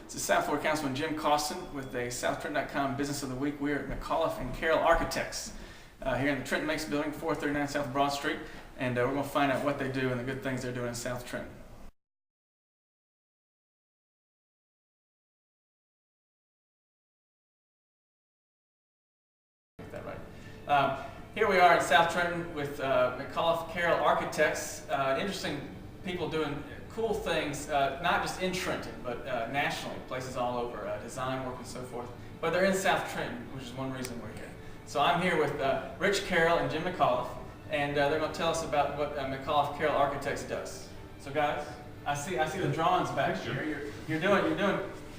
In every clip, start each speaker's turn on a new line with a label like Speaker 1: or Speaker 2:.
Speaker 1: This is South Florida Councilman Jim Costin with a SouthTrenton.com Business of the Week. We're at mcauliffe and Carroll Architects here in the Trenton Makes building, 439 South Broad Street, and we're going to find out what they do and the good things they're doing in South Trenton. Get that right. Here we are in South Trenton with mcauliffe Carroll Architects. Interesting people doing cool things, not just in Trenton, but nationally, places all over, design work and so forth. But they're in South Trenton, which is one reason we're here. So I'm here with Rich Carroll and Jim McAuliffe, and they're going to tell us about what mcauliffe Carroll Architects does. So guys, I see the drawings back here. You're doing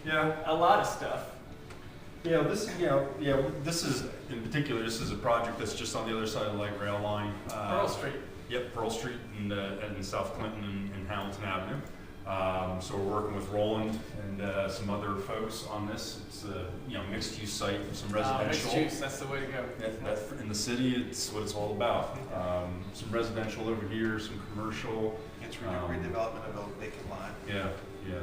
Speaker 1: a lot of stuff.
Speaker 2: Yeah, this is in particular. This is a project that's just on the other side of the light rail line.
Speaker 1: Pearl Street.
Speaker 2: Yep, Pearl Street and South Clinton and Hamilton Avenue. So we're working with Roland and some other folks on this. It's a mixed-use site, some residential.
Speaker 1: Mixed use, that's the way to go.
Speaker 2: In the city, it's what it's all about. Some residential over here, some commercial.
Speaker 3: It's redevelopment of a vacant lot.
Speaker 2: Yeah,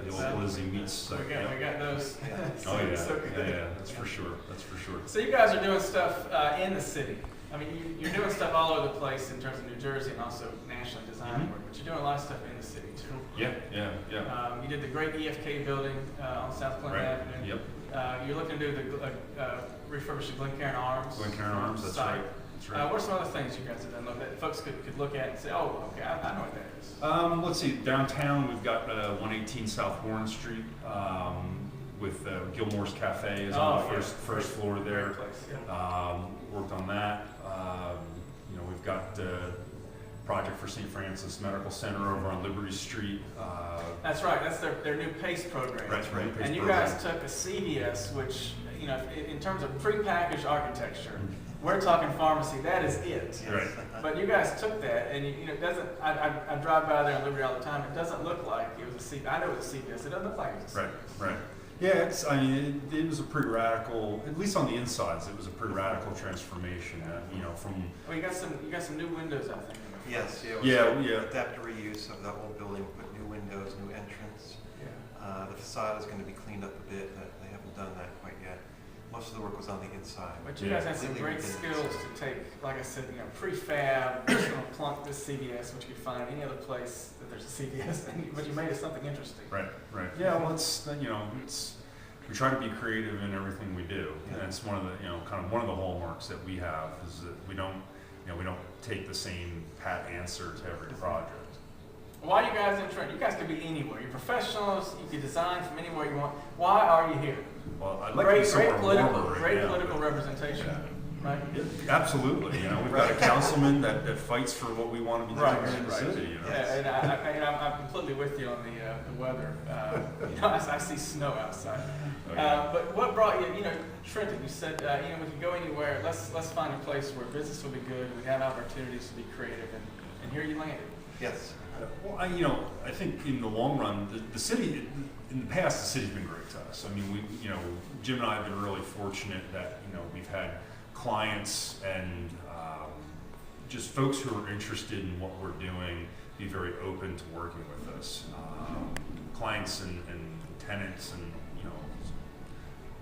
Speaker 2: the old Lizzie meets.
Speaker 1: So we got those.
Speaker 2: Oh yeah, that's for sure. That's for sure.
Speaker 1: So you guys are doing stuff in the city. I mean, you're doing stuff all over the place in terms of New Jersey and also nationally design work, but you're doing a lot of stuff in the city too.
Speaker 2: Yeah.
Speaker 1: You did the great EFK building on South Clinton Avenue.
Speaker 2: Yep.
Speaker 1: You're looking to do the refurbish the Glencairn Arms.
Speaker 2: Glencairn Arms, that's right. That's right.
Speaker 1: What are some other things you guys have done that folks could look at and say, oh, okay, I know what that is?
Speaker 2: Let's see. Downtown, we've got 118 South Warren Street. With Gilmore's Cafe is on the first floor there. Worked on that. We've got project for St. Francis Medical Center over on Liberty Street.
Speaker 1: That's right. That's their new PACE program.
Speaker 2: That's right.
Speaker 1: And you guys took a CVS, which in terms of prepackaged architecture, we're talking pharmacy. That is it.
Speaker 2: Right.
Speaker 1: But you guys took that, and it doesn't. I drive by there on Liberty all the time. It doesn't look like it was a CVS. I know it was a CVS. It doesn't look like it was a CVS.
Speaker 2: Right. Yeah, it was a pretty radical, at least on the insides, it was a pretty radical transformation. From.
Speaker 1: Well, you got some new windows, I think.
Speaker 3: Yes. Adaptive reuse of the old building, put new windows, new entrance. Yeah. The facade is going to be cleaned up a bit. They haven't done that quite yet. Most of the work was on the inside.
Speaker 1: But you guys had some great skills to take, like I said, prefab, just going to plunk this CVS, which you could find any other place that there's a CVS, but you made it something interesting.
Speaker 2: Right. Yeah, well, we try to be creative in everything we do, and it's one of the, kind of one of the hallmarks that we have is that we don't take the same pat answer to every project.
Speaker 1: Why are you guys in Trenton? You guys could be anywhere. You're professionals. You can design from anywhere you want. Why are you here?
Speaker 2: Well, I'd like to be somewhere warmer,
Speaker 1: political representation, right?
Speaker 2: Yeah, absolutely. We've got a councilman that fights for what we want to be doing in the city.
Speaker 1: Yeah, and I'm completely with you on the weather. I see snow outside. But what brought you? Trenton. You said we could go anywhere. Let's find a place where business will be good. We have opportunities to be creative, and here you landed.
Speaker 3: Yes.
Speaker 2: Well, I think in the long run, the city, in the past, the city's been great to us. I mean, Jim and I have been really fortunate that, we've had clients and just folks who are interested in what we're doing be very open to working with us. Clients and tenants and,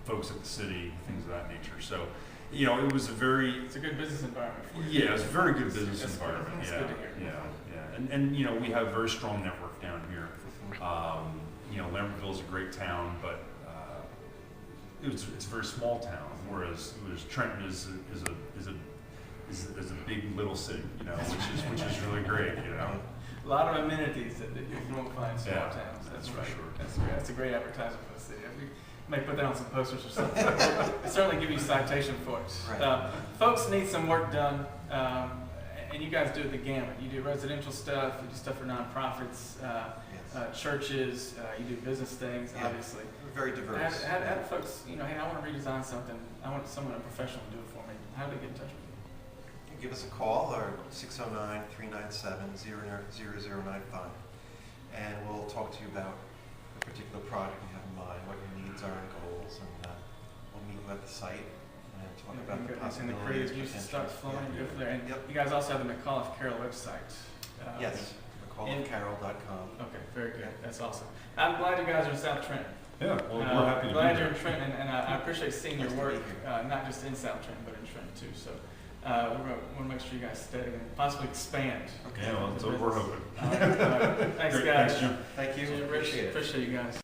Speaker 2: folks at the city, things of that nature. So, it was
Speaker 1: it's a good business environment for you.
Speaker 2: Yeah, it's a very good business environment.
Speaker 1: That's good to hear.
Speaker 2: And we have a very strong network down here. Lambertville's a great town, but it's a very small town, whereas Trenton is a big little city, which is really great,
Speaker 1: A lot of amenities that you won't find in small towns. That's right.
Speaker 2: For sure.
Speaker 1: That's great. That's a great advertisement for the city. May put that on some posters or something. I'll certainly give you a citation for it.
Speaker 3: Right.
Speaker 1: Folks need some work done, and you guys do the gamut. You do residential stuff, you do stuff for nonprofits, churches, you do business things, obviously.
Speaker 3: Very diverse.
Speaker 1: How do folks, hey, I want to redesign something, I want someone, a professional, to do it for me. How do they get in touch with you?
Speaker 3: Give us a call, or 609-397-0095, and we'll talk to you about a particular project you have in mind, what your needs are and goals, and we'll meet you at the site and talk about the possibilities.
Speaker 1: And the creative juices start flowing, go from there. And you guys also have the mcauliffe Carroll website.
Speaker 3: Yes, mcauliffe.carroll.com.
Speaker 1: Okay, very good. That's awesome. I'm glad you guys are in South Trenton.
Speaker 2: Yeah, well, we're happy to be
Speaker 1: Glad
Speaker 2: here.
Speaker 1: you're in Trenton, and I appreciate seeing your
Speaker 3: Nice to be
Speaker 1: work, not just in South Trenton, but in Trenton too. So we want to make sure you guys stay and possibly expand.
Speaker 3: Okay.
Speaker 2: Yeah, well, that's
Speaker 1: the
Speaker 2: what we're
Speaker 1: business.
Speaker 2: hoping.
Speaker 1: All right. Thanks,
Speaker 2: Great,
Speaker 1: guys.
Speaker 2: Thanks, Jim.
Speaker 3: Thank you.
Speaker 1: Jim, Rich, appreciate you guys.